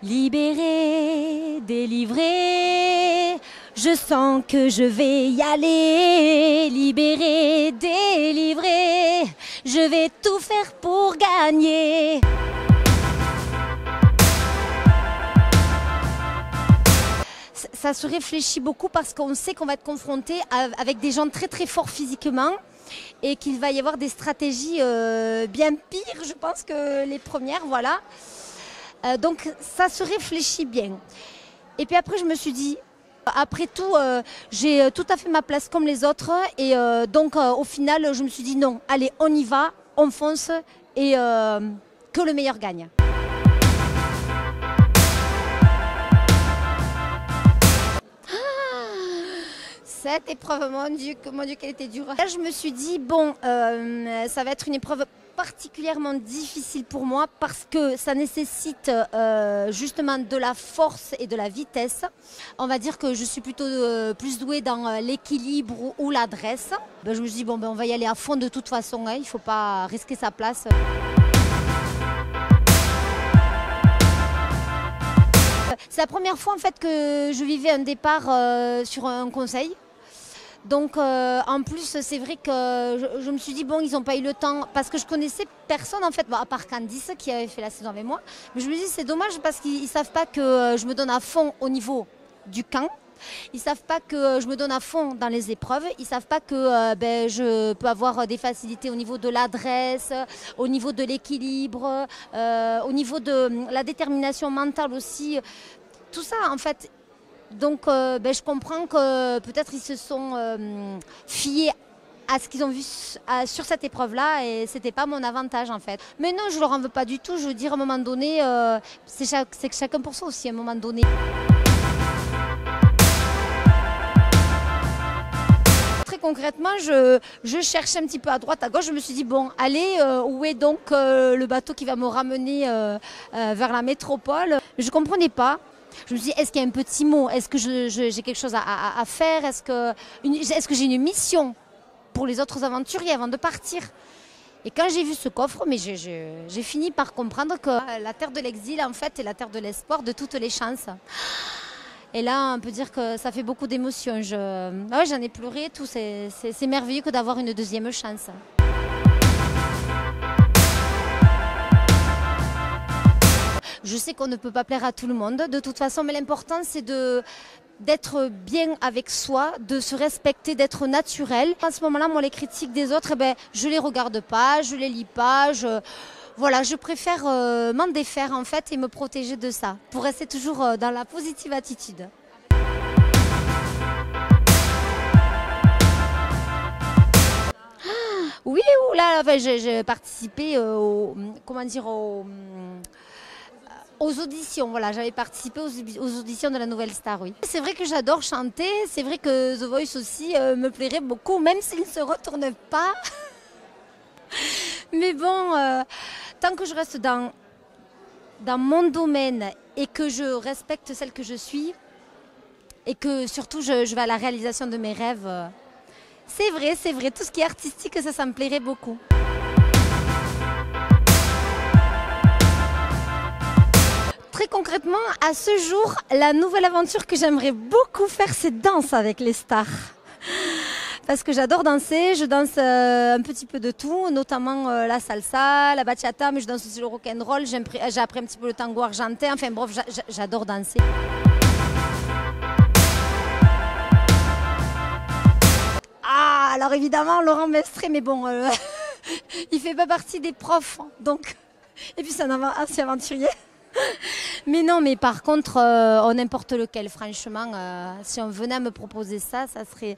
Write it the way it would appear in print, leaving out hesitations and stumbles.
Libérée, délivrée, je sens que je vais y aller. Libérée, délivrée, je vais tout faire pour gagner. Ça se réfléchit beaucoup parce qu'on sait qu'on va être confronté avec des gens très très forts physiquement et qu'il va y avoir des stratégies bien pires, je pense, que les premières, voilà. Donc ça se réfléchit bien. Et puis après je me suis dit, après tout, j'ai tout à fait ma place comme les autres et donc au final je me suis dit non, allez on y va, on fonce et que le meilleur gagne. Cette épreuve, mon Dieu qu'elle était dure. Là, je me suis dit, bon, ça va être une épreuve particulièrement difficile pour moi parce que ça nécessite justement de la force et de la vitesse. On va dire que je suis plutôt plus douée dans l'équilibre ou l'adresse. Ben, je me suis dit, bon, ben, on va y aller à fond de toute façon, hein, il ne faut pas risquer sa place. C'est la première fois en fait que je vivais un départ sur un conseil. Donc en plus c'est vrai que je me suis dit bon ils n'ont pas eu le temps parce que je connaissais personne en fait, bon, à part Candice qui avait fait la saison avec moi. Mais je me dis c'est dommage parce qu'ils ne savent pas que je me donne à fond au niveau du camp. Ils ne savent pas que je me donne à fond dans les épreuves. Ils ne savent pas que ben, je peux avoir des facilités au niveau de l'adresse, au niveau de l'équilibre, au niveau de la détermination mentale aussi. Tout ça en fait. Donc ben, je comprends que peut-être ils se sont fiés à ce qu'ils ont vu sur cette épreuve-là et c'était pas mon avantage en fait. Mais non, je leur en veux pas du tout. Je veux dire à un moment donné, c'est que chacun pour soi aussi à un moment donné. Très concrètement, je cherchais un petit peu à droite, à gauche. Je me suis dit bon, allez, où est donc le bateau qui va me ramener vers la métropole? Je comprenais pas. Je me suis dit, est-ce qu'il y a un petit mot? Est-ce que j'ai quelque chose à faire? Est-ce que j'ai une mission pour les autres aventuriers avant de partir? Et quand j'ai vu ce coffre, mais j'ai fini par comprendre que la terre de l'exil, en fait, est la terre de l'espoir, de toutes les chances. Et là, on peut dire que ça fait beaucoup d'émotions. Ouais, j'en ai pleuré, tout. C'est merveilleux que d'avoir une deuxième chance. Je sais qu'on ne peut pas plaire à tout le monde de toute façon, mais l'important c'est d'être bien avec soi, de se respecter, d'être naturel. À ce moment-là, moi, les critiques des autres, eh ben, je les regarde pas, je les lis pas. Voilà, je préfère m'en défaire en fait et me protéger de ça pour rester toujours dans la positive attitude. Oui, là, enfin, j'ai participé aux auditions, voilà, j'avais participé aux auditions de la Nouvelle Star, oui. C'est vrai que j'adore chanter, c'est vrai que The Voice aussi me plairait beaucoup, même s'il ne se retourne pas. Mais bon, tant que je reste dans mon domaine et que je respecte celle que je suis et que surtout je vais à la réalisation de mes rêves, c'est vrai, tout ce qui est artistique, ça me plairait beaucoup. Très concrètement, à ce jour, la nouvelle aventure que j'aimerais beaucoup faire, c'est danse avec les stars. Parce que j'adore danser, je danse un petit peu de tout, notamment la salsa, la bachata, mais je danse aussi le rock'n'roll, j'ai appris un petit peu le tango argentin, enfin bref, j'adore danser. Ah, alors évidemment, Laurent Mestré, mais bon, il fait pas partie des profs, donc, et puis c'est un assez aventurier. Mais non, mais par contre, n'importe lequel, franchement, si on venait à me proposer ça, ça serait...